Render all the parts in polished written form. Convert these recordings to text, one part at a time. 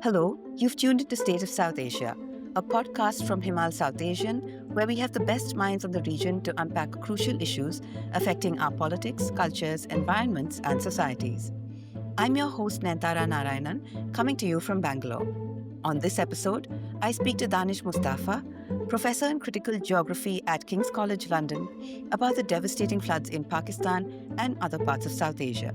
Hello, you've tuned into State of Southasia, a podcast from Himal Southasian, where we have the best minds of the region to unpack crucial issues affecting our politics, cultures, environments, and societies. I'm your host, Nayantara Narayanan, coming to you from Bangalore. On this episode, I speak to Daanish Mustafa, professor in critical geography at King's College London, about the devastating floods in Pakistan and other parts of South Asia.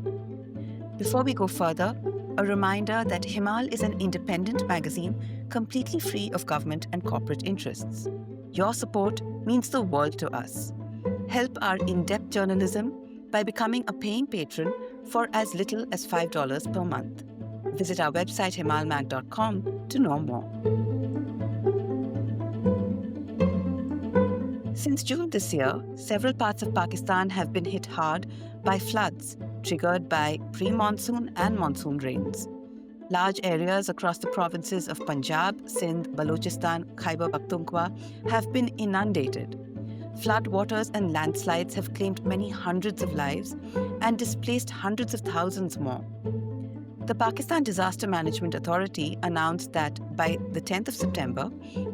Before we go further, a reminder that Himal is an independent magazine completely free of government and corporate interests. Your support means the world to us. Help our in depth journalism by becoming a paying patron for as little as $5 per month. Visit our website himalmag.com to know more. Since June this year, several parts of Pakistan have been hit hard by floods triggered by pre-monsoon and monsoon rains. Large areas across the provinces of Punjab, Sindh, Balochistan, Khyber Pakhtunkhwa have been inundated. Flood waters and landslides have claimed many hundreds of lives and displaced hundreds of thousands more. The Pakistan Disaster Management Authority announced that by the 10th of September,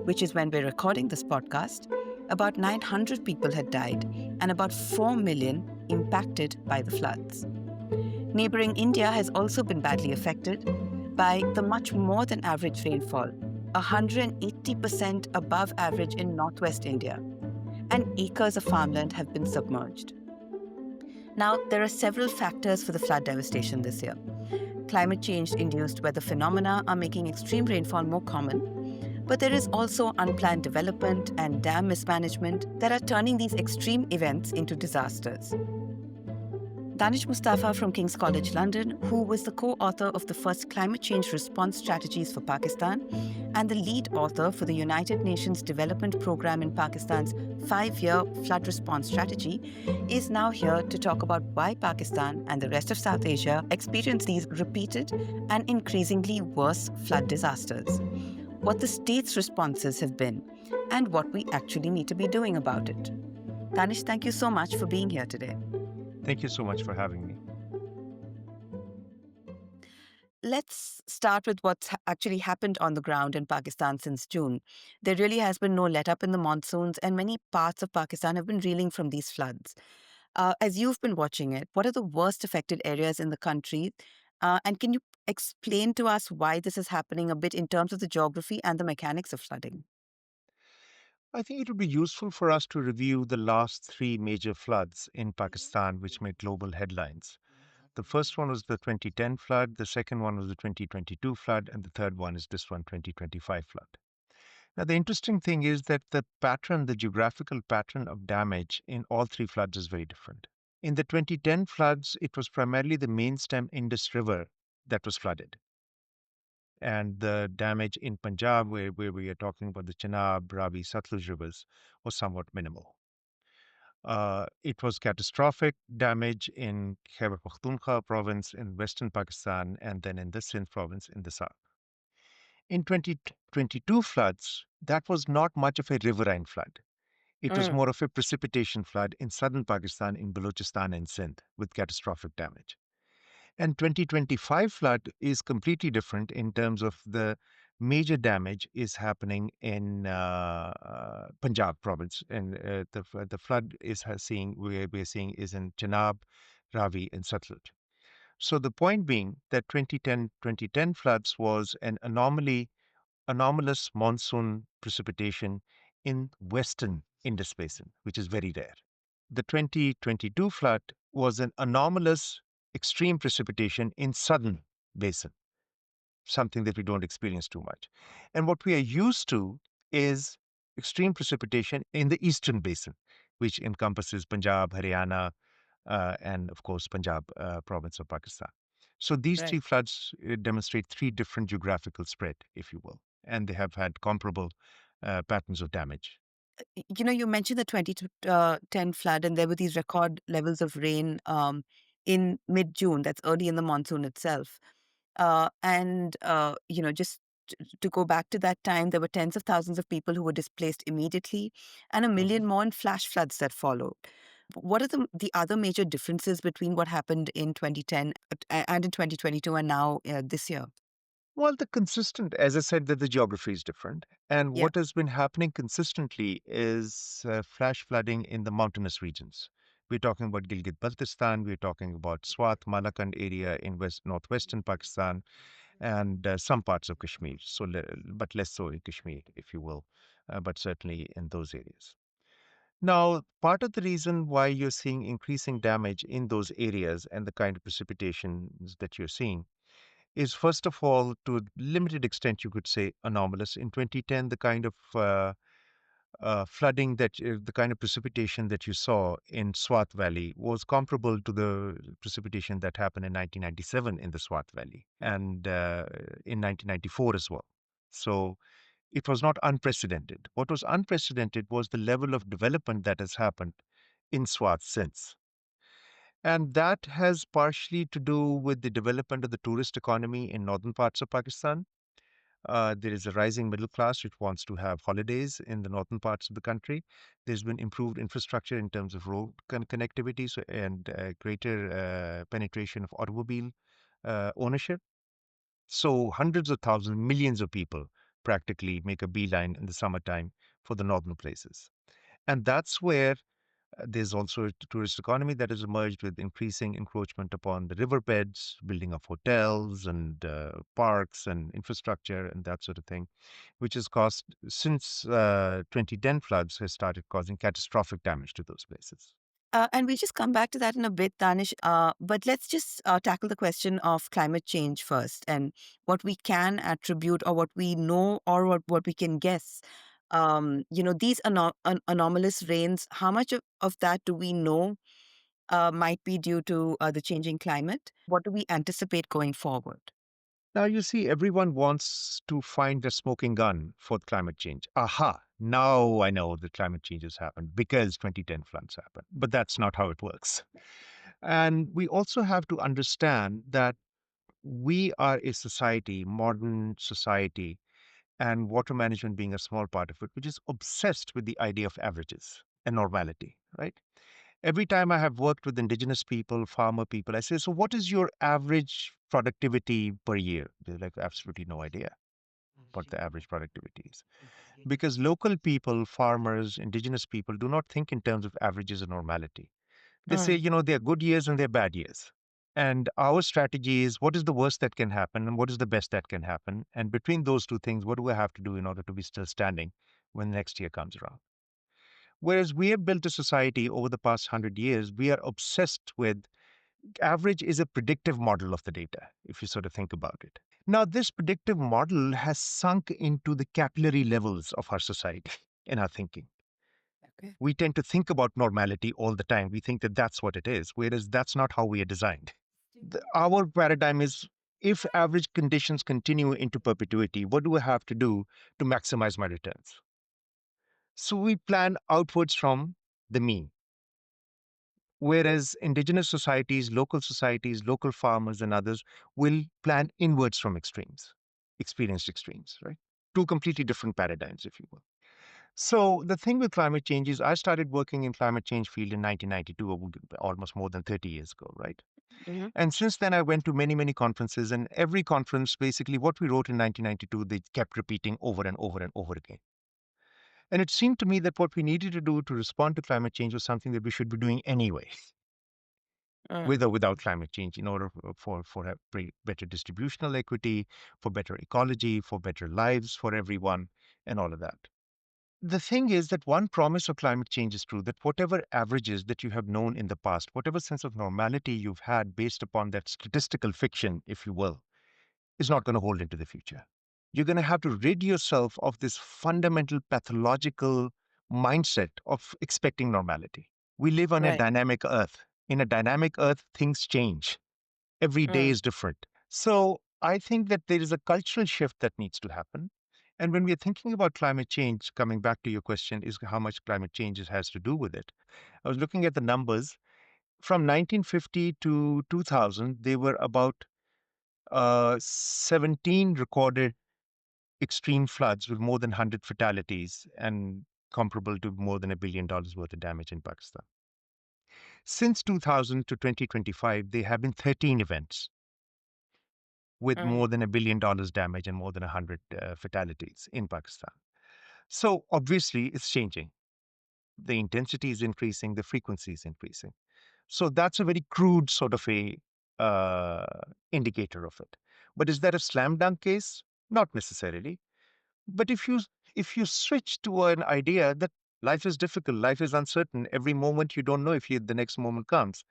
which is when we're recording this podcast, about 900 people had died and about 4 million impacted by the floods. Neighboring India has also been badly affected by the much more than average rainfall, 180% above average in northwest India, and acres of farmland have been submerged. Now, there are several factors for the flood devastation this year. Climate change-induced weather phenomena are making extreme rainfall more common, but there is also unplanned development and dam mismanagement that are turning these extreme events into disasters. Daanish Mustafa from King's College London, who was the co-author of the first climate change response strategies for Pakistan and the lead author for the United Nations Development Programme in Pakistan's 5-year flood response strategy, is now here to talk about why Pakistan and the rest of South Asia experience these repeated and increasingly worse flood disasters, what the state's responses have been, and what we actually need to be doing about it. Daanish, thank you so much for being here today. Thank you so much for having me. Let's start with what's actually happened on the ground in Pakistan since June. There really has been no let up in the monsoons, and many parts of Pakistan have been reeling from these floods. As you've been watching it, what are the worst affected areas in the country? And can you explain to us why this is happening a bit in terms of the geography and the mechanics of flooding? I think it would be useful for us to review the last three major floods in Pakistan, which made global headlines. The first one was the 2010 flood, the second one was the 2022 flood, and the third one is this one, 2025 flood. Now, the interesting thing is that the pattern, the geographical pattern of damage in all three floods is very different. In the 2010 floods, it was primarily the main stem Indus River that was flooded. And the damage in Punjab, where we are talking about the Chenab, Ravi, Satluj rivers, was somewhat minimal. It was catastrophic damage in Khyber Pakhtunkhwa province in western Pakistan and then in the Sindh province in the south. In 2022 floods, that was not much of a riverine flood. It was more of a precipitation flood in southern Pakistan in Balochistan and Sindh with catastrophic damage. And 2025 flood is completely different in terms of the major damage is happening in Punjab province, and the flood is seeing we're seeing is in Chenab, Ravi, and Satluj. So the point being that 2010 floods was an anomalous monsoon precipitation in western Indus Basin, which is very rare. The 2022 flood was an anomalous extreme precipitation in southern basin, something that we don't experience too much. And what we are used to is extreme precipitation in the eastern basin, which encompasses Punjab, Haryana, and of course Punjab province of Pakistan. So these Right. three floods demonstrate three different geographical spread, if you will, and they have had comparable patterns of damage. You mentioned the 2010 flood, and there were these record levels of rain in mid-June. That's early in the monsoon itself. Just to go back to that time, there were tens of thousands of people who were displaced immediately and a Mhm. million more in flash floods that followed. What are the other major differences between what happened in 2010 and in 2022 and now this year? Well, as I said, that the geography is different. And Yeah. what has been happening consistently is flash flooding in the mountainous regions. We're talking about Gilgit-Baltistan, we're talking about Swat, Malakand area in northwestern Pakistan, and some parts of Kashmir, but less so in Kashmir, if you will, but certainly in those areas. Now, part of the reason why you're seeing increasing damage in those areas and the kind of precipitations that you're seeing is, first of all, to a limited extent, you could say, anomalous. In 2010, the kind of the kind of precipitation that you saw in Swat Valley was comparable to the precipitation that happened in 1997 in the Swat Valley and in 1994 as well. So it was not unprecedented. What was unprecedented was the level of development that has happened in Swat since. And that has partially to do with the development of the tourist economy in northern parts of Pakistan. There is a rising middle class which wants to have holidays in the northern parts of the country. There's been improved infrastructure in terms of road connectivity and greater penetration of automobile ownership. So hundreds of thousands, millions of people practically make a beeline in the summertime for the northern places. And that's where there's also a tourist economy that has emerged with increasing encroachment upon the riverbeds, building of hotels and parks and infrastructure and that sort of thing, which has caused, since 2010 floods, has started causing catastrophic damage to those places. And we'll just come back to that in a bit, Danish. But let's just tackle the question of climate change first and what we can attribute or what we know or what we can guess. These anomalous rains, how much of that do we know might be due to the changing climate? What do we anticipate going forward? Now, you see, everyone wants to find the smoking gun for climate change. Aha, now I know that climate change has happened because 2010 floods happened. But that's not how it works. And we also have to understand that we are a society, modern society, and water management being a small part of it, which is obsessed with the idea of averages and normality, right? Every time I have worked with indigenous people, farmer people, I say, so what is your average productivity per year? They're like, absolutely no idea what the average productivity is. Because local people, farmers, indigenous people do not think in terms of averages and normality. They say, Mm, there are good years and there are bad years. And our strategy is what is the worst that can happen and what is the best that can happen? And between those two things, what do I have to do in order to be still standing when next year comes around? Whereas we have built a society over the past 100 years, we are obsessed with average is a predictive model of the data, if you sort of think about it. Now, this predictive model has sunk into the capillary levels of our society in our thinking. okay. We tend to think about normality all the time. We think that that's what it is, whereas that's not how we are designed. Our paradigm is if average conditions continue into perpetuity, what do I have to do to maximize my returns? So we plan outwards from the mean. Whereas indigenous societies, local farmers, and others will plan inwards from extremes, experienced extremes, right? Two completely different paradigms, if you will. So the thing with climate change is I started working in climate change field in 1992, almost more than 30 years ago, right? Hmm. And since then, I went to many, many conferences, and every conference, basically, what we wrote in 1992, they kept repeating over and over and over again. And it seemed to me that what we needed to do to respond to climate change was something that we should be doing anyway, with or without climate change, in order for better distributional equity, for better ecology, for better lives for everyone, and all of that. The thing is that one promise of climate change is true, that whatever averages that you have known in the past, whatever sense of normality you've had based upon that statistical fiction, if you will, is not going to hold into the future. You're going to have to rid yourself of this fundamental pathological mindset of expecting normality. We live on a Right. dynamic earth. In a dynamic earth, things change. Every day Mm, is different. So I think that there is a cultural shift that needs to happen. And when we're thinking about climate change, coming back to your question, is how much climate change has to do with it. I was looking at the numbers. From 1950 to 2000, there were about 17 recorded extreme floods with more than 100 fatalities and comparable to more than $1 billion worth of damage in Pakistan. Since 2000 to 2025, there have been 13 events. with Mm. more than $1 billion damage and more than 100 fatalities in Pakistan. So obviously, it's changing. The intensity is increasing, the frequency is increasing. So that's a very crude sort of a uh, indicator of it. But is that a slam dunk case? Not necessarily. But if you switch to an idea that life is difficult, life is uncertain, every moment you don't know if the next moment comes,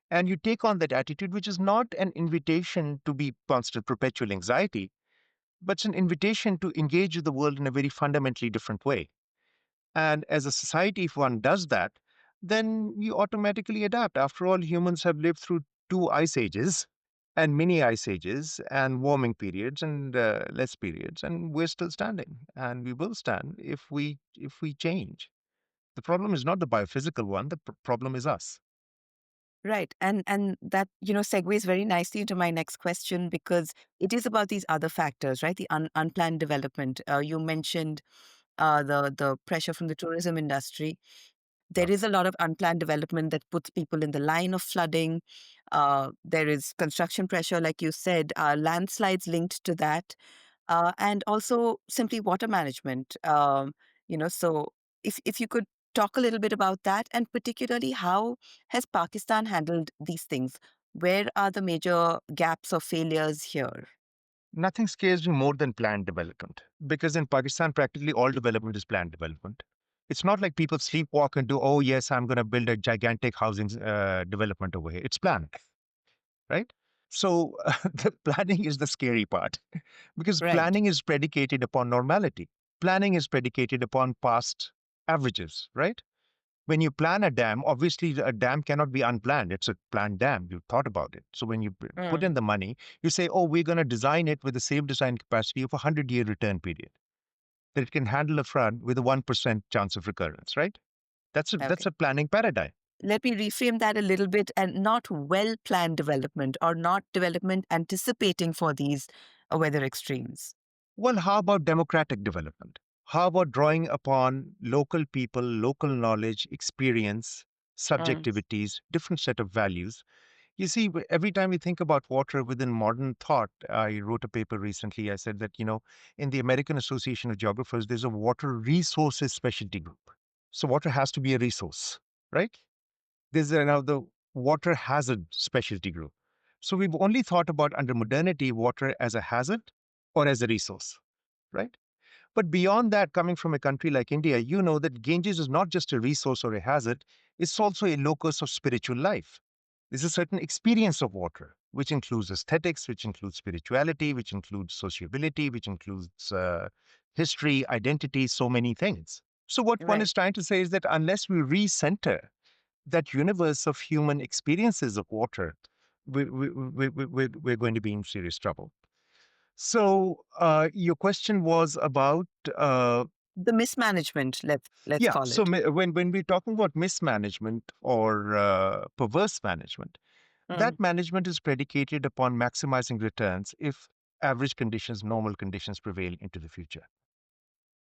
and you take on that attitude, which is not an invitation to be constant perpetual anxiety, but it's an invitation to engage with the world in a very fundamentally different way. And as a society, if one does that, then you automatically adapt. After all, humans have lived through two ice ages and mini ice ages and warming periods and less periods, and we're still standing, and we will stand if we change. The problem is not the biophysical one. The problem is us. Right. And that, segues very nicely into my next question because it is about these other factors, right? The unplanned development. You mentioned the pressure from the tourism industry. Yeah. There is a lot of unplanned development that puts people in the line of flooding. There is construction pressure, like you said, landslides linked to that, and also simply water management. So if you could talk a little bit about that, and particularly how has Pakistan handled these things? Where are the major gaps or failures here? Nothing scares me more than planned development because in Pakistan, practically all development is planned development. It's not like people sleepwalk and do, oh, yes, I'm going to build a gigantic housing development over here. It's planned, right? So the planning is the scary part because Right. planning is predicated upon normality. Planning is predicated upon past averages, right? When you plan a dam, obviously a dam cannot be unplanned. It's a planned dam. You thought about it. So when you put Mm. in the money, you say, oh, we're going to design it with a safe design capacity of a 100-year return period, that it can handle a flood with a 1% chance of recurrence, right? That's Okay. a planning paradigm. Let me reframe that a little bit, and not well planned development or not development anticipating for these weather extremes. Well, how about democratic development? How about drawing upon local people, local knowledge, experience, Mm. subjectivities, different set of values? You see, every time we think about water within modern thought, I wrote a paper recently. I said that, in the American Association of Geographers, there's a water resources specialty group. So water has to be a resource, right? There's now the water hazard specialty group. So we've only thought about under modernity water as a hazard or as a resource, right? But beyond that, coming from a country like India, you know that Ganges is not just a resource or a hazard, it's also a locus of spiritual life. There's a certain experience of water, which includes aesthetics, which includes spirituality, which includes sociability, which includes history, identity, so many things. So, what one Right. is trying to say is that unless we recenter that universe of human experiences of water, we're going to be in serious trouble. So, your question was about, The mismanagement, let's yeah. call So, it. when we're talking about mismanagement or perverse management, Mm. that management is predicated upon maximizing returns if average conditions, normal conditions prevail into the future,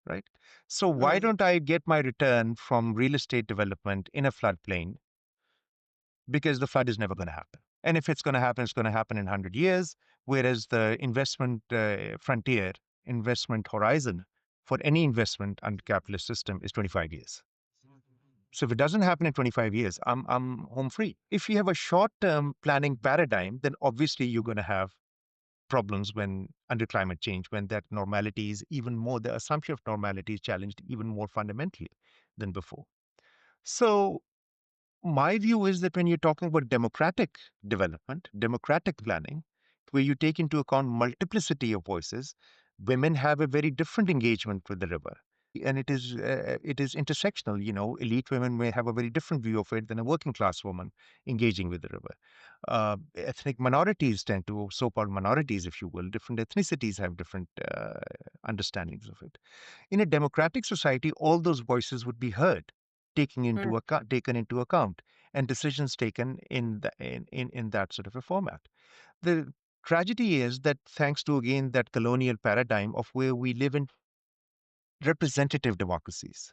right? So, why Mm. don't I get my return from real estate development in a floodplain? Because the flood is never going to happen. And if it's going to happen, it's going to happen in 100 years. Whereas the investment frontier, investment horizon for any investment under capitalist system is 25 years. So if it doesn't happen in 25 years, I'm home free. If you have a short-term planning paradigm, then obviously you're going to have problems when under climate change, when that normality is even more, the assumption of normality is challenged even more fundamentally than before. So my view is that when you're talking about democratic development, democratic planning, where you take into account multiplicity of voices, women have a very different engagement with the river. And it is intersectional. Elite women may have a very different view of it than a working class woman engaging with the river. Ethnic minorities tend to, so-called minorities, if you will, different ethnicities have different understandings of it. In a democratic society, all those voices would be heard, Mm. taken into account, and decisions taken in that sort of a format. The tragedy is that thanks to again that colonial paradigm of where we live in representative democracies.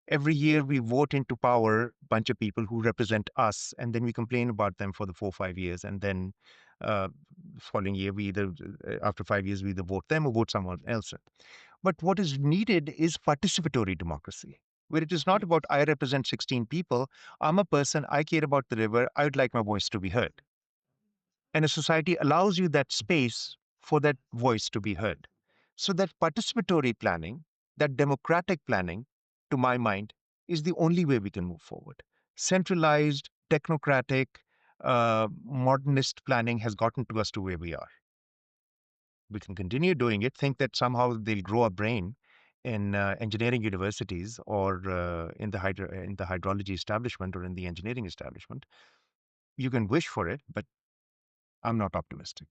Every year we vote into power a bunch of people who represent us, and then we complain about them for the 4 or 5 years, and then uh, following year, after 5 years, we either vote them or vote someone else. But what is needed is participatory democracy, where it is not about I represent 16 people. I'm a person, I care about the river, I would like my voice to be heard. And a society allows you that space for that voice to be heard. So that participatory planning, that democratic planning, to my mind, is the only way we can move forward. Centralized, technocratic, modernist planning has gotten to us to where we are. We can continue doing it, think that somehow they'll grow a brain in engineering universities or in the hydrology establishment or in the engineering establishment. You can wish for it, but I'm not optimistic.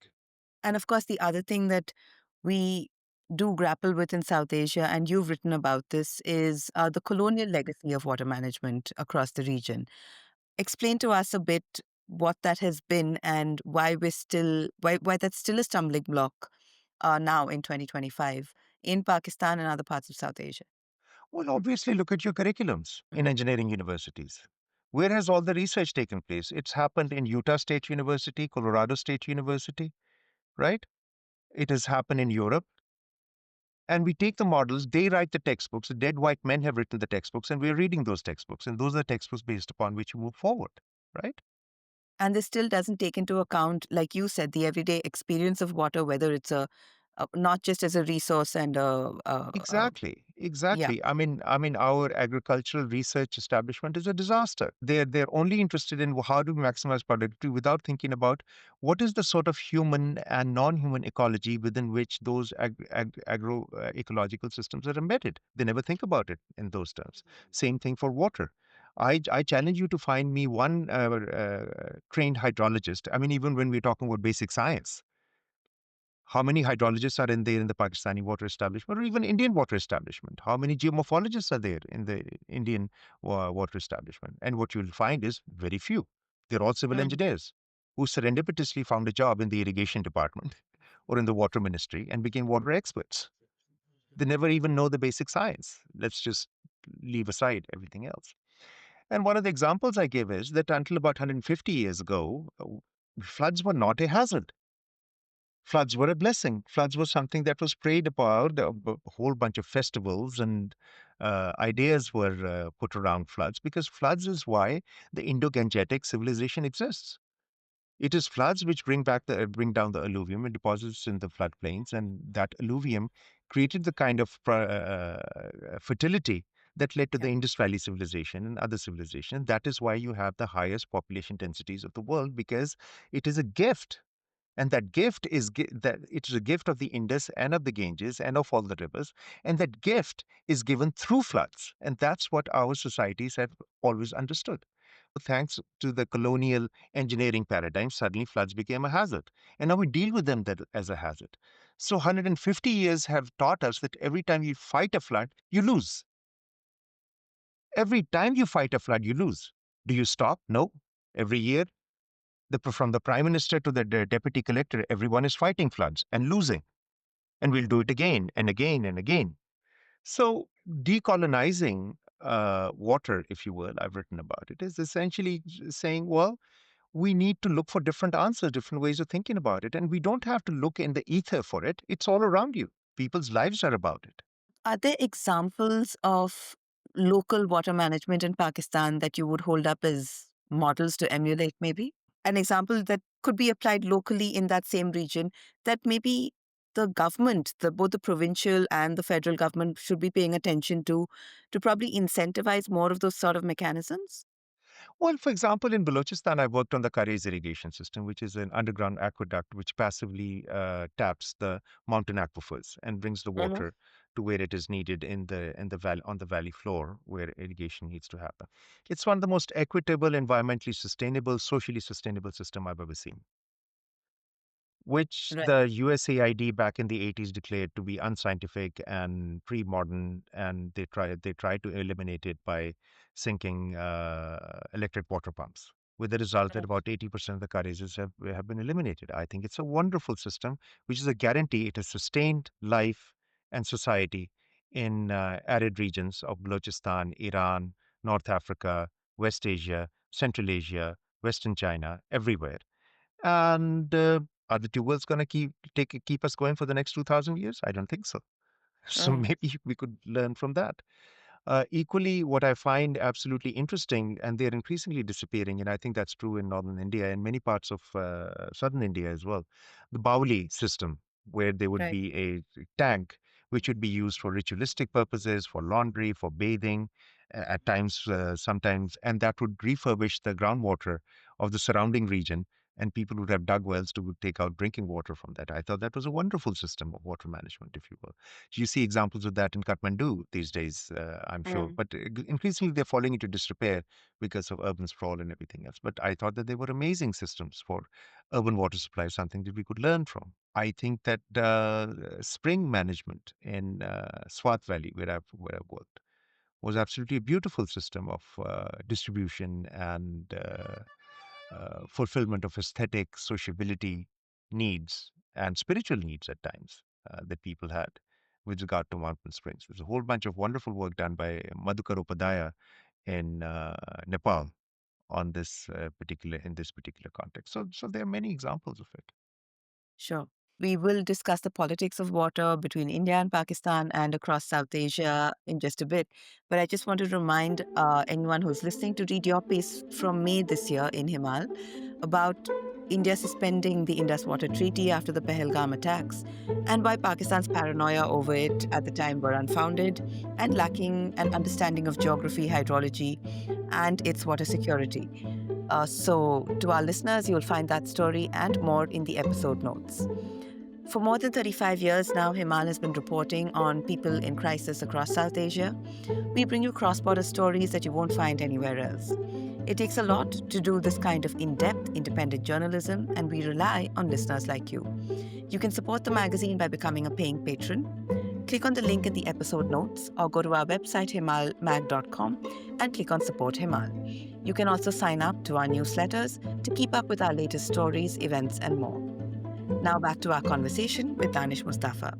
And of course, the other thing that we do grapple with in South Asia, and you've written about this, is the colonial legacy of water management across the region. Explain to us a bit what that has been and why that's still a stumbling block now in 2025 in Pakistan and other parts of South Asia. Well, obviously, look at your curriculums in engineering universities. Where has all the research taken place? It's happened in Utah State University, Colorado State University, right? It has happened in Europe. And we take the models, they write the textbooks. The dead white men have written the textbooks, and we're reading those textbooks. And those are the textbooks based upon which you move forward, right? And this still doesn't take into account, like you said, the everyday experience of water, whether it's not just as a resource and Exactly, yeah. exactly. Our agricultural research establishment is a disaster. They're only interested in how do we maximize productivity without thinking about what is the sort of human and non-human ecology within which those agro ecological systems are embedded. They never think about it in those terms. Same thing for water. I challenge you to find me one trained hydrologist. I mean, even when we're talking about basic science, how many hydrologists are in there in the Pakistani water establishment or even Indian water establishment? How many geomorphologists are there in the Indian water establishment? And what you'll find is very few. They're all civil Mm. engineers who serendipitously found a job in the irrigation department or in the water ministry and became water experts. They never even know the basic science. Let's just leave aside everything else. And one of the examples I give is that until about 150 years ago, floods were not a hazard. Floods were a blessing. Floods was something that was prayed about. A whole bunch of festivals and ideas were put around floods because floods is why the Indo-Gangetic civilization exists. It is floods which bring down the alluvium and deposits in the floodplains, and that alluvium created the kind of fertility that led to the Yeah. Indus Valley civilization and other civilizations. That is why you have the highest population densities of the world because it is a gift, and that gift is that it is a gift of the Indus and of the Ganges and of all the rivers, and that gift is given through floods, and that's what our societies have always understood. Thanks to the colonial engineering paradigm, suddenly floods became a hazard, and now we deal with them as a hazard. So 150 years have taught us that every time you fight a flood, you lose. Every time you fight a flood, you lose. Do you stop? No. Every year, from the prime minister to the deputy collector, everyone is fighting floods and losing. And we'll do it again and again and again. So decolonizing water, if you will, I've written about it, is essentially saying, well, we need to look for different answers, different ways of thinking about it. And we don't have to look in the ether for it. It's all around you. People's lives are about it. Are there examples of local water management in Pakistan that you would hold up as models to emulate, maybe? An example that could be applied locally in that same region that maybe the government, both the provincial and the federal government, should be paying attention to probably incentivize more of those sort of mechanisms? Well, for example, in Balochistan, I worked on the Karez irrigation system, which is an underground aqueduct which passively taps the mountain aquifers and brings the Mhm. water to where it is needed in the valley on the valley floor where irrigation needs to happen. It's one of the most equitable, environmentally sustainable, socially sustainable system I've ever seen, which Right. the USAID back in the 80s declared to be unscientific and pre-modern, and they tried to eliminate it by sinking electric water pumps, with the result that Mm. about 80% of the carriages have been eliminated. I think it's a wonderful system, which is a guarantee. It has sustained life and society in arid regions of Balochistan, Iran, North Africa, West Asia, Central Asia, Western China, everywhere. And Are the tube wells going to keep us going for the next 2,000 years? I don't think so. So Mm, maybe we could learn from that. Equally, what I find absolutely interesting, and they're increasingly disappearing, and I think that's true in northern India and many parts of southern India as well, the Bauli system, where there would right. be a tank which would be used for ritualistic purposes, for laundry, for bathing, at times, sometimes, and that would refurbish the groundwater of the surrounding region. And people would have dug wells to take out drinking water from that. I thought that was a wonderful system of water management, if you will. You see examples of that in Kathmandu these days, I'm sure. Mm, But increasingly, they're falling into disrepair because of urban sprawl and everything else. But I thought that they were amazing systems for urban water supply, something that we could learn from. I think that spring management in Swat Valley, where I've worked, was absolutely a beautiful system of distribution and fulfillment of aesthetic, sociability needs and spiritual needs at times that people had with regard to mountain springs. There's a whole bunch of wonderful work done by Madhukar Upadhyaya in Nepal on this particular context. So there are many examples of it. sure. We will discuss the politics of water between India and Pakistan and across South Asia in just a bit. But I just want to remind anyone who's listening to read your piece from May this year in Himal about India suspending the Indus Water Treaty after the Pahalgam attacks and why Pakistan's paranoia over it at the time were unfounded and lacking an understanding of geography, hydrology, and its water security. So, to our listeners, you'll find that story and more in the episode notes. For more than 35 years now, Himal has been reporting on people in crisis across South Asia. We bring you cross border stories that you won't find anywhere else. It takes a lot to do this kind of in depth, independent journalism, and we rely on listeners like you. You can support the magazine by becoming a paying patron. Click on the link in the episode notes or go to our website himalmag.com and click on Support Himal. You can also sign up to our newsletters to keep up with our latest stories, events, and more. Now back to our conversation with Danish Mustafa.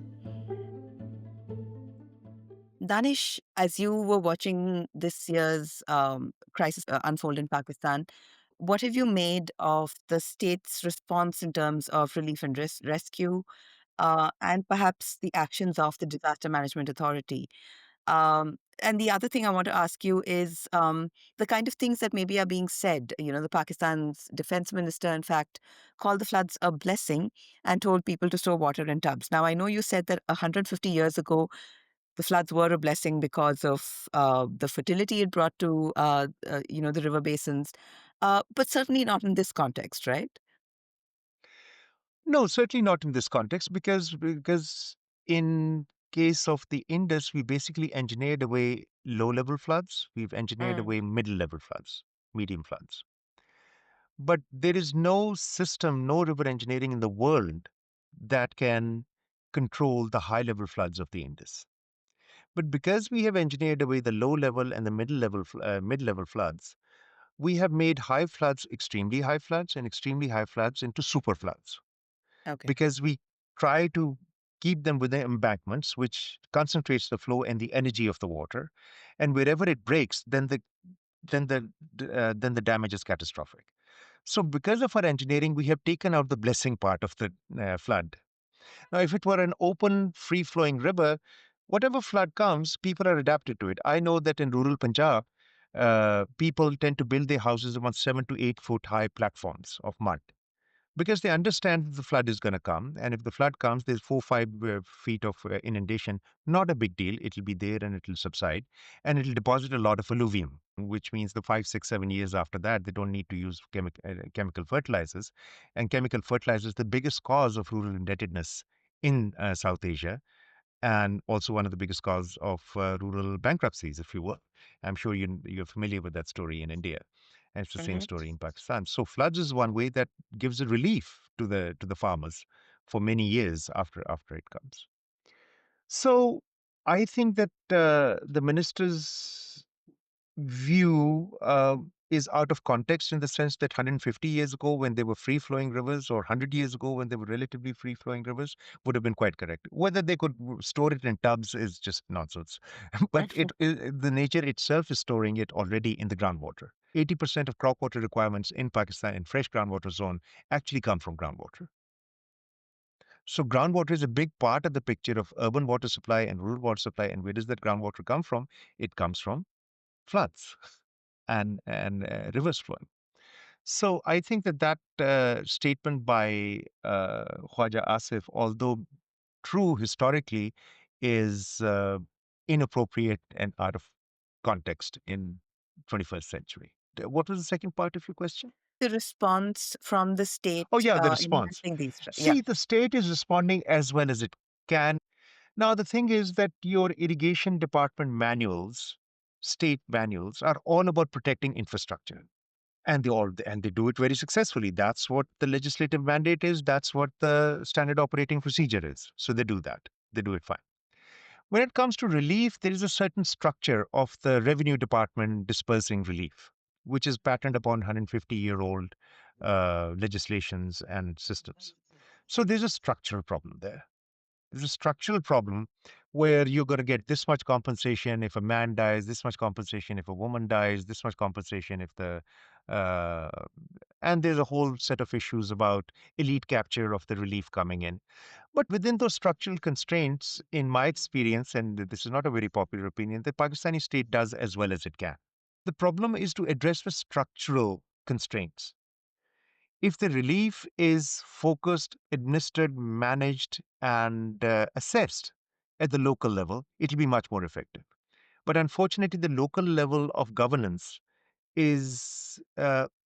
Danish, as you were watching this year's crisis unfold in Pakistan, what have you made of the state's response in terms of relief and rescue, and perhaps the actions of the Disaster Management Authority? And the other thing I want to ask you is the kind of things that maybe are being said. You know, the Pakistan's defense minister, in fact, called the floods a blessing and told people to store water in tubs. Now, I know you said that 150 years ago, the floods were a blessing because of the fertility it brought to, the river basins, but certainly not in this context, right? No, certainly not in this context because in case of the Indus, we basically engineered away low-level floods. We've engineered Mm, away middle-level floods, medium floods. But there is no system, no river engineering in the world that can control the high-level floods of the Indus. But because we have engineered away the low-level and the mid-level floods, we have made high floods extremely high floods and extremely high floods into super floods okay. because we try to keep them within embankments, which concentrates the flow and the energy of the water. And wherever it breaks, then the damage is catastrophic. So, because of our engineering, we have taken out the blessing part of the flood. Now, if it were an open, free flowing river, whatever flood comes, people are adapted to it. I know that in rural Punjab, people tend to build their houses on 7 to 8 foot high platforms of mud because they understand that the flood is going to come. And if the flood comes, there's 4 or 5 feet of inundation. Not a big deal. It'll be there and it'll subside. And it'll deposit a lot of alluvium, which means the 5, 6, 7 years after that, they don't need to use chemical fertilizers. And chemical fertilizers, the biggest cause of rural indebtedness in South Asia and also one of the biggest causes of rural bankruptcies, if you will. I'm sure you're familiar with that story in India. And it's the same Hmm. story in Pakistan. So floods is one way that gives a relief to the farmers for many years after it comes. So I think that the minister's view is out of context in the sense that 150 years ago, when they were free flowing rivers, or 100 years ago, when they were relatively free flowing rivers, would have been quite correct. Whether they could store it in tubs is just nonsense. But the nature itself is storing it already in the groundwater. 80% of crop water requirements in Pakistan in fresh groundwater zone actually come from groundwater. So groundwater is a big part of the picture of urban water supply and rural water supply. And where does that groundwater come from? It comes from floods and rivers flowing. So I think that statement by Khwaja Asif, although true historically, is inappropriate and out of context in 21st century. What was the second part of your question? The response from the state Oh, yeah, the in response. handling these. Yeah. See, the state is responding as well as it can. Now, the thing is that your irrigation department manuals, state manuals, are all about protecting infrastructure. And they do it very successfully. That's what the legislative mandate is. That's what the standard operating procedure is. So they do that. They do it fine. When it comes to relief, there is a certain structure of the revenue department dispersing relief, which is patterned upon 150-year-old legislations and systems. So there's a structural problem there. There's a structural problem where you're going to get this much compensation if a man dies, this much compensation if a woman dies, this much compensation if uh, and there's a whole set of issues about elite capture of the relief coming in. But within those structural constraints, in my experience, and this is not a very popular opinion, the Pakistani state does as well as it can. The problem is to address the structural constraints. If the relief is focused, administered, managed, and assessed at the local level, it will be much more effective. But unfortunately, the local level of governance is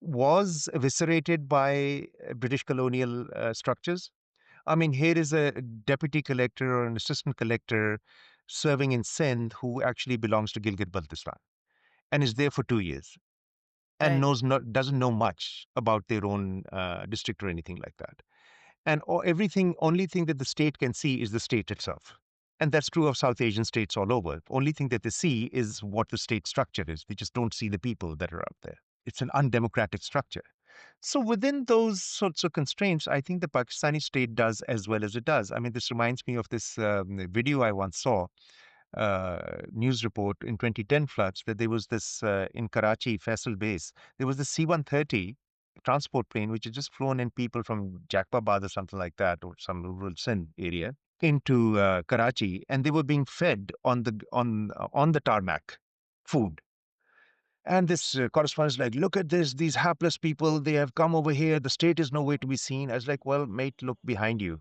was eviscerated by British colonial structures. I mean, here is a deputy collector or an assistant collector serving in Sindh who actually belongs to Gilgit-Baltistan and is there for 2 years and Right. doesn't know much about their own district or anything like that. And only thing that the state can see is the state itself. And that's true of South Asian states all over. Only thing that they see is what the state structure is. They just don't see the people that are out there. It's an undemocratic structure. So within those sorts of constraints, I think the Pakistani state does as well as it does. I mean, this reminds me of this video I once saw, news report in 2010 floods, that there was this in Karachi, Faisal base, there was the C-130 transport plane which had just flown in people from Jakbabad or something like that, or some rural Sindh area, into Karachi, and they were being fed on the tarmac food. And this correspondent is like, look at this, these hapless people, they have come over here. The state is nowhere to be seen. I was like, well, mate, look behind you.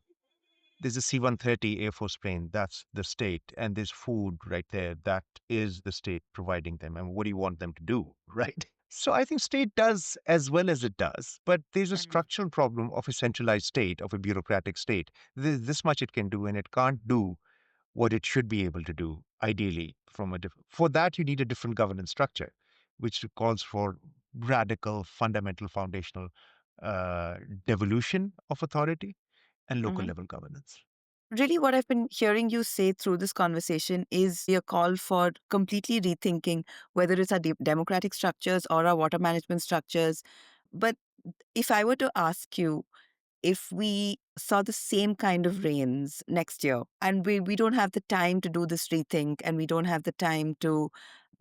There's a C-130 Air Force plane. That's the state. And there's food right there. That is the state providing them. And what do you want them to do? Right? So I think state does as well as it does, but there's a Mhm. structural problem of a centralized state, of a bureaucratic state. There's this much it can do, and it can't do what it should be able to do, ideally. For that, you need a different governance structure, which calls for radical, fundamental, foundational uh, devolution of authority and local Mhm. level governance. Really, what I've been hearing you say through this conversation is a call for completely rethinking whether it's our democratic structures or our water management structures. But if I were to ask you, if we saw the same kind of rains next year and we don't have the time to do this rethink and we don't have the time to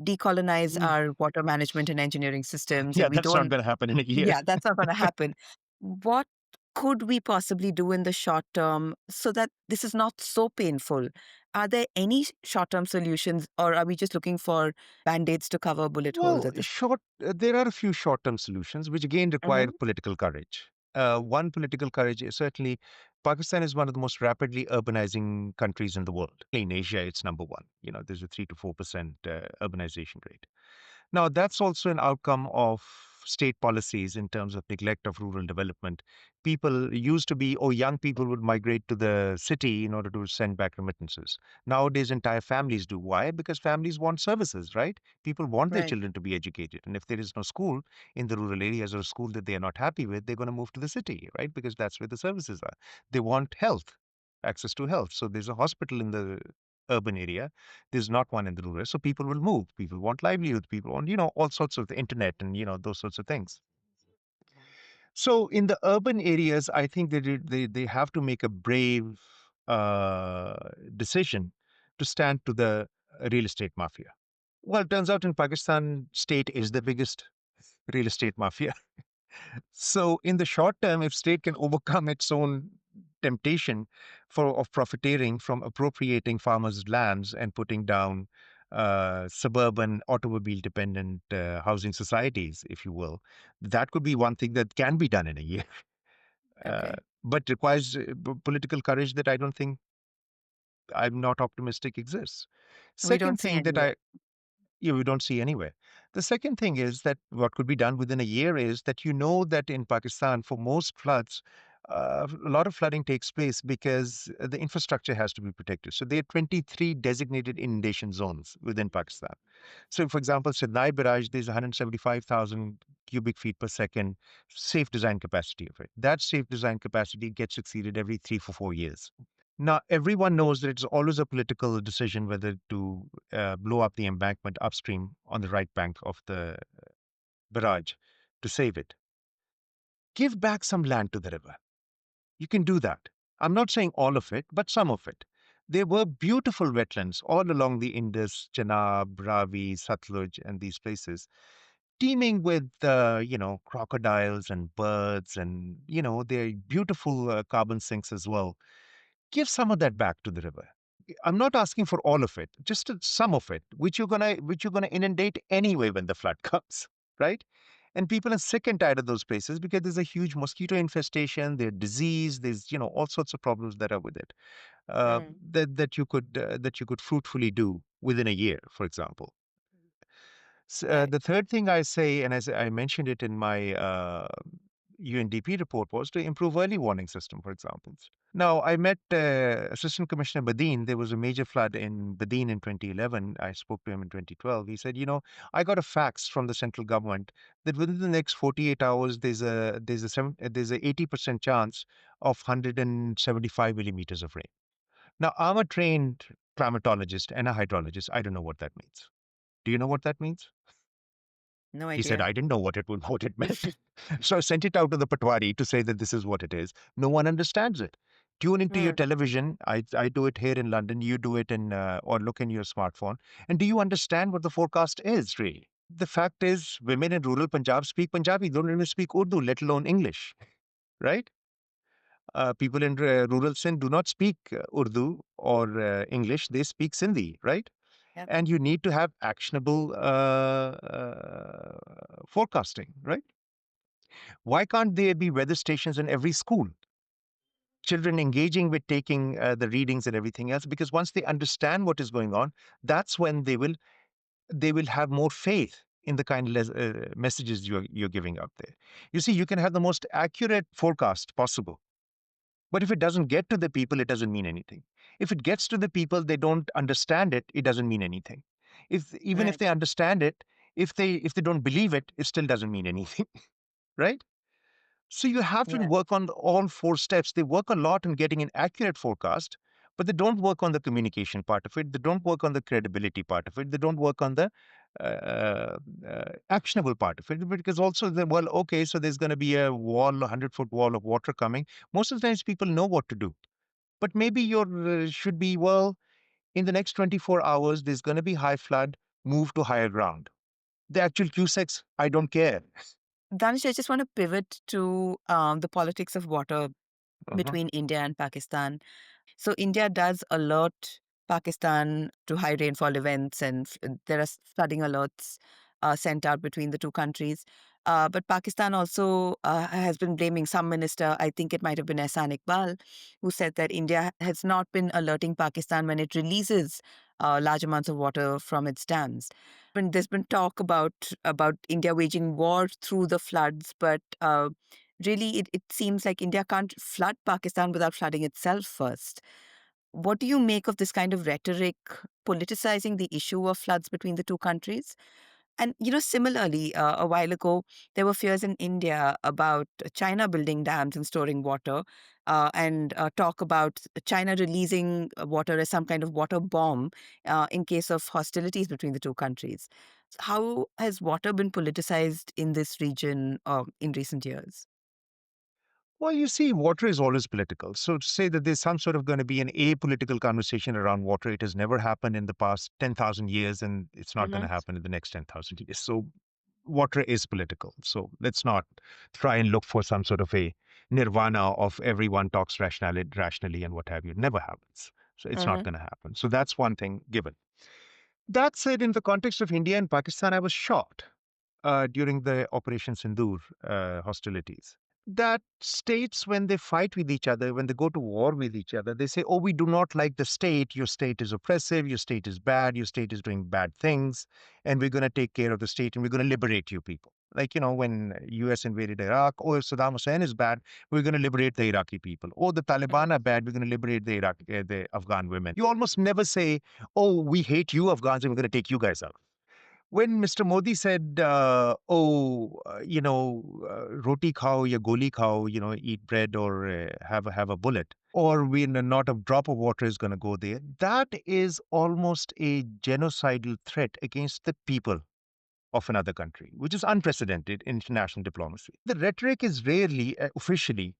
decolonize Mm. our water management and engineering systems Yeah, and we that's not don't going to happen in a year. yeah, that's not going to happen. What could we possibly do in the short term so that this is not so painful? Are there any short term solutions, or are we just looking for band aids to cover bullet holes Well, at this? there are a few short-term solutions, which again require Hmm. political courage. One political courage is certainly Pakistan is one of the most rapidly urbanizing countries in the world. In Asia, it's number one. You know, there's a 3 to 4% urbanization rate. Now, that's also an outcome of state policies in terms of neglect of rural development. People used to be, or young people would migrate to the city in order to send back remittances. Nowadays, entire families do. Why? Because families want services, right? People want their Right. children to be educated. And if there is no school in the rural areas or a school that they are not happy with, they're going to move to the city, right? Because that's where the services are. They want health, access to health. So there's a hospital in the urban area. There's not one in the rural. So people will move. People want livelihood. People want, all sorts of the internet and, those sorts of things. So in the urban areas, I think that they have to make a brave uh, decision to stand to the real estate mafia. Well, it turns out in Pakistan, state is the biggest real estate mafia. So in the short term, if state can overcome its own temptation of profiteering from appropriating farmers' lands and putting down suburban automobile dependent housing societies, if you will. That could be one thing that can be done in a year, uh, Okay. but requires political courage that I don't think, I'm not optimistic exists. We don't Second see thing that anywhere. we don't see anywhere. The second thing is that what could be done within a year is that you know that in Pakistan, for most floods, a lot of flooding takes place because the infrastructure has to be protected. So there are 23 designated inundation zones within Pakistan. So, for example, Sinai Barrage, there's 175,000 cubic feet per second safe design capacity of it. That safe design capacity gets exceeded every 3 for 4 years. Now, everyone knows that it's always a political decision whether to blow up the embankment upstream on the right bank of the barrage to save it. Give back some land to the river. You can do that. I'm not saying all of it, but some of it. There were beautiful wetlands all along the Indus, Chenab, Ravi, Satluj, and these places, teeming with, crocodiles and birds, and, they're beautiful carbon sinks as well. Give some of that back to the river. I'm not asking for all of it, just some of it, which you're gonna inundate anyway when the flood comes, right? And people are sick and tired of those places because there's a huge mosquito infestation, there's disease, there's all sorts of problems that are with it. Mm. That you could fruitfully do within a year, for example. Right. The third thing I say, and as I mentioned it in my UNDP report, was to improve early warning system, for example. Now, I met Assistant Commissioner Badin. There was a major flood in Badin in 2011. I spoke to him in 2012. He said, I got a fax from the central government that within the next 48 hours, there's a 80% chance of 175 millimeters of rain. Now, I'm a trained climatologist and a hydrologist. I don't know what that means. Do you know what that means? No He said, idea. I didn't know what it meant. So I sent it out to the Patwari to say that this is what it is. No one understands it. Tune into your Mm. television. I do it here in London. You do it or look in your smartphone. And do you understand what the forecast is, really? The fact is, women in rural Punjab speak Punjabi, don't even speak Urdu, let alone English, right? People in rural Sindh do not speak Urdu or English, they speak Sindhi, right? Yep. And you need to have actionable forecasting, right? Why can't there be weather stations in every school? Children engaging with taking the readings and everything else, because once they understand what is going on, that's when they will have more faith in the kind of messages you're giving out there. You see, you can have the most accurate forecast possible, but if it doesn't get to the people, it doesn't mean anything. If it gets to the people, they don't understand it, it doesn't mean anything. Even if Right. they understand it, if they don't believe it, it still doesn't mean anything, right? So you have to Yeah. work on all four steps. They work a lot on getting an accurate forecast, but they don't work on the communication part of it. They don't work on the credibility part of it. They don't work on the actionable part of it. Because also, well, okay, so there's going to be a 100-foot wall of water coming. Most of the times, people know what to do. But maybe your should be, well, in the next 24 hours, there's going to be high flood, move to higher ground. The actual Q6, I don't care. Danish, I just want to pivot to the politics of water Uh-huh. between India and Pakistan. So India does alert Pakistan to high rainfall events, and there are flooding alerts sent out between the two countries. But Pakistan also has been blaming some minister, I think it might have been Ehsan Iqbal, who said that India has not been alerting Pakistan when it releases large amounts of water from its dams. And there's been talk about India waging war through the floods, but really it seems like India can't flood Pakistan without flooding itself first. What do you make of this kind of rhetoric politicizing the issue of floods between the two countries? And, similarly, a while ago, there were fears in India about China building dams and storing water, and talk about China releasing water as some kind of water bomb in case of hostilities between the two countries. How has water been politicized in this region in recent years? Well, you see, water is always political. So to say that there's some sort of going to be an apolitical conversation around water, it has never happened in the past 10,000 years, and it's not going to Hmm. happen in the next 10,000 years. So water is political. So let's not try and look for some sort of a nirvana of everyone talks rationally and what have you. It never happens. So it's not Mm-hmm. going to happen. So that's one thing given. That said, in the context of India and Pakistan, I was shocked during the Operation Sindoor hostilities that states, when they fight with each other, when they go to war with each other, they say, oh, we do not like the state. Your state is oppressive. Your state is bad. Your state is doing bad things. And we're going to take care of the state and we're going to liberate you people. Like, when US invaded Iraq, oh, if Saddam Hussein is bad, we're going to liberate the Iraqi people. Oh, the Taliban are bad, we're going to liberate the Afghan women. You almost never say, oh, we hate you Afghans and we're going to take you guys out. When Mr. Modi said, roti khao ya goli khao, eat bread or have a bullet, or not a drop of water is going to go there, that is almost a genocidal threat against the people of another country, which is unprecedented in international diplomacy. The rhetoric is rarely officially,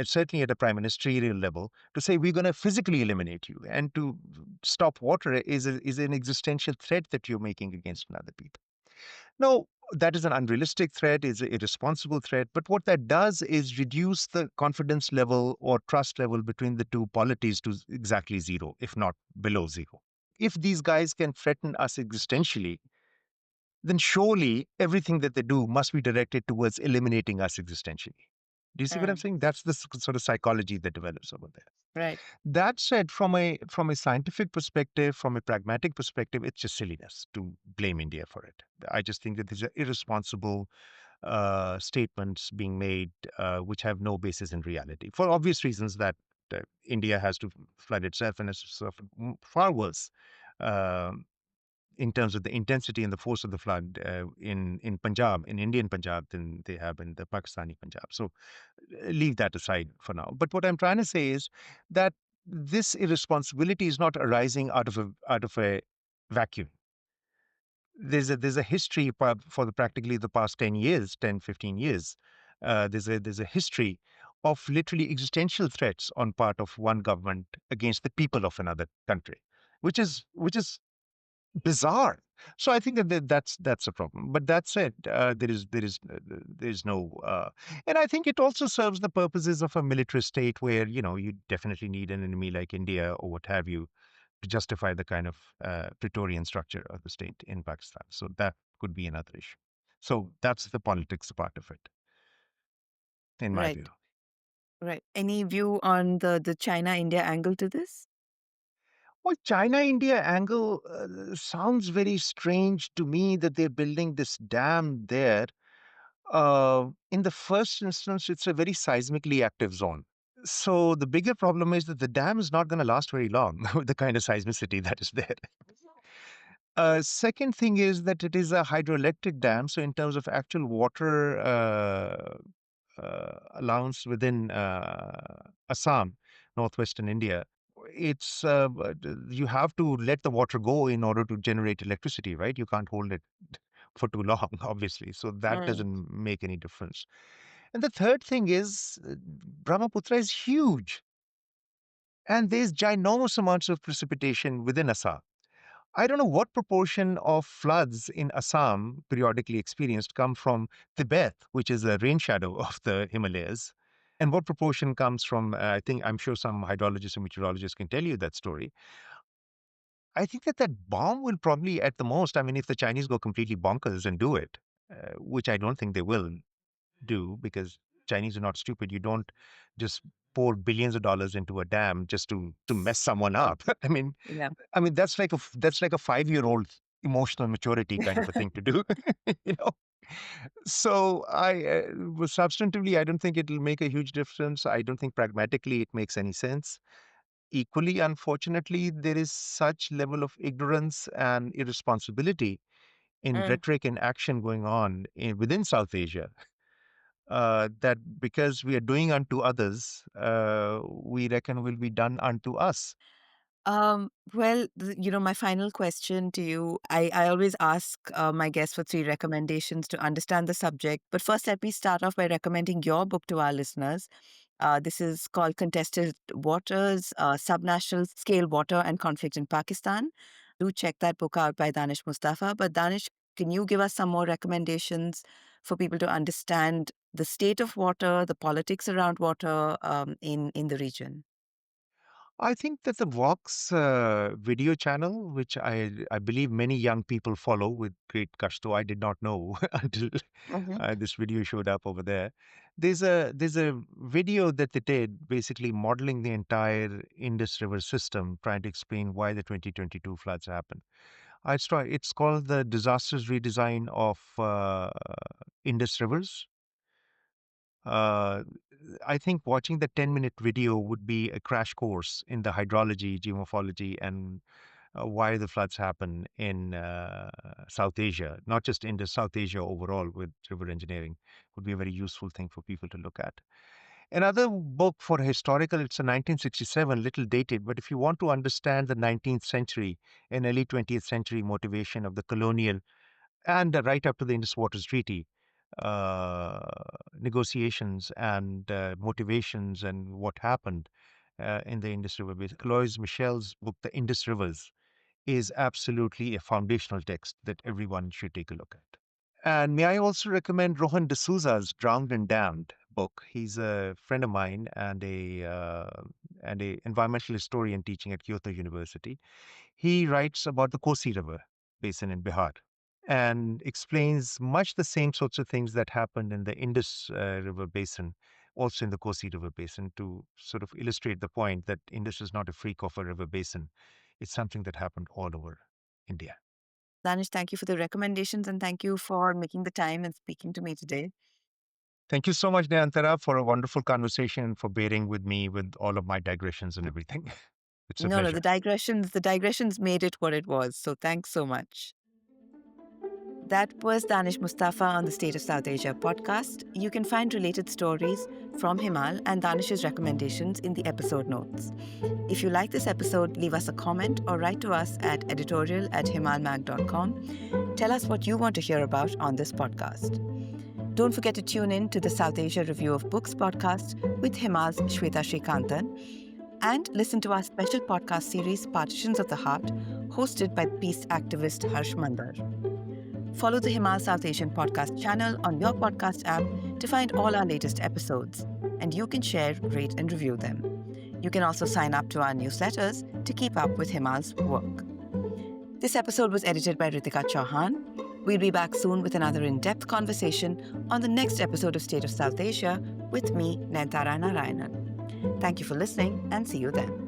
certainly at a prime ministerial level, to say we're going to physically eliminate you, and to stop water is an existential threat that you're making against another people. No, that is an unrealistic threat, is an irresponsible threat. But what that does is reduce the confidence level or trust level between the two polities to exactly zero, if not below zero. If these guys can threaten us existentially, then surely everything that they do must be directed towards eliminating us existentially. Do you see what I'm Mm. saying? That's the sort of psychology that develops over there. Right. That said, from a scientific perspective, from a pragmatic perspective, it's just silliness to blame India for it. I just think that these are irresponsible statements being made, which have no basis in reality, for obvious reasons that India has to flood itself and has suffered far worse. Um in terms of the intensity and the force of the flood in Punjab, in Indian Punjab, than they have in the Pakistani Punjab. So leave that aside for now. But what I'm trying to say is that this irresponsibility is not arising out of a vacuum. There's a history for practically the past 10 years, 10, 15 years. There's a history of literally existential threats on part of one government against the people of another country, which is bizarre. So I think that's a problem. But that said, there is no, and I think it also serves the purposes of a militarist state where you definitely need an enemy like India or what have you to justify the kind of Praetorian structure of the state in Pakistan. So that could be another issue. So that's the politics part of it, in my view. Right. Right. Any view on the China India angle to this? Well, China India angle sounds very strange to me that they're building this dam there. In the first instance, it's a very seismically active zone. So the bigger problem is that the dam is not going to last very long with the kind of seismicity that is there. Second thing is that it is a hydroelectric dam. So in terms of actual water allowance within Assam, northwestern India, you have to let the water go in order to generate electricity, right? You can't hold it for too long, obviously. So that Mm. doesn't make any difference. And the third thing is Brahmaputra is huge, and there's ginormous amounts of precipitation within Assam. I don't know what proportion of floods in Assam periodically experienced come from Tibet, which is a rain shadow of the Himalayas, and what proportion comes from, I'm sure some hydrologists and meteorologists can tell you that story. I think that bomb will probably, at the most, I mean, if the Chinese go completely bonkers and do it, which I don't think they will do because Chinese are not stupid. You don't just pour billions of dollars into a dam just to mess someone up. Yeah. That's like a 5-year-old emotional maturity kind of a thing to do, you know. So substantively, I don't think it'll make a huge difference. I don't think pragmatically it makes any sense. Equally, unfortunately, there is such level of ignorance and irresponsibility in Mm. rhetoric and action going on within South Asia, that because we are doing unto others, we reckon will be done unto us. Well, my final question to you, I always ask my guests for three recommendations to understand the subject. But first, let me start off by recommending your book to our listeners. This is called Contested Waters, Subnational Scale Water and Conflict in Pakistan. Do check that book out by Danish Mustafa. But Danish, can you give us some more recommendations for people to understand the state of water, the politics around water in the region? I think that the Vox video channel, which I believe many young people follow with great gusto, I did not know until Hmm. this video showed up over there. There's a video that they did basically modeling the entire Indus River system, trying to explain why the 2022 floods happened. It's called the Disasters Redesign of Indus Rivers. Uh, I think watching the 10-minute video would be a crash course in the hydrology, geomorphology, and why the floods happen in South Asia, not just in the South Asia overall with river engineering, would be a very useful thing for people to look at. Another book for historical, it's a 1967, little dated, but if you want to understand the 19th century and early 20th century motivation of the colonial and right up to the Indus Waters Treaty uh, negotiations and motivations and what happened in the Indus River Basin. Alois Michel's book, The Indus Rivers, is absolutely a foundational text that everyone should take a look at. And may I also recommend Rohan D'Souza's Drowned and Damned book. He's a friend of mine and a environmental historian teaching at Kyoto University. He writes about the Kosi River basin in Bihar and explains much the same sorts of things that happened in the Indus River basin, also in the Kosi River basin, to sort of illustrate the point that Indus is not a freak of a river basin. It's something that happened all over India. Danish, thank you for the recommendations and thank you for making the time and speaking to me today. Thank you so much, Nayantara, for a wonderful conversation and for bearing with me with all of my digressions and everything. It's a No, pleasure. the digressions made it what it was. So thanks so much. That was Daanish Mustafa on the State of South Asia podcast. You can find related stories from Himal and Danish's recommendations in the episode notes. If you like this episode, leave us a comment or write to us at editorial@himalmag.com. Tell us what you want to hear about on this podcast. Don't forget to tune in to the South Asia Review of Books podcast with Himal's Shweta Srikantan and listen to our special podcast series Partitions of the Heart, hosted by peace activist Harsh Mandar. Follow the Himal South Asian podcast channel on your podcast app to find all our latest episodes, and you can share, rate, and review them. You can also sign up to our newsletters to keep up with Himal's work. This episode was edited by Ritika Chauhan. We'll be back soon with another in-depth conversation on the next episode of State of South Asia with me, Nayantara Narayanan. Thank you for listening and see you then.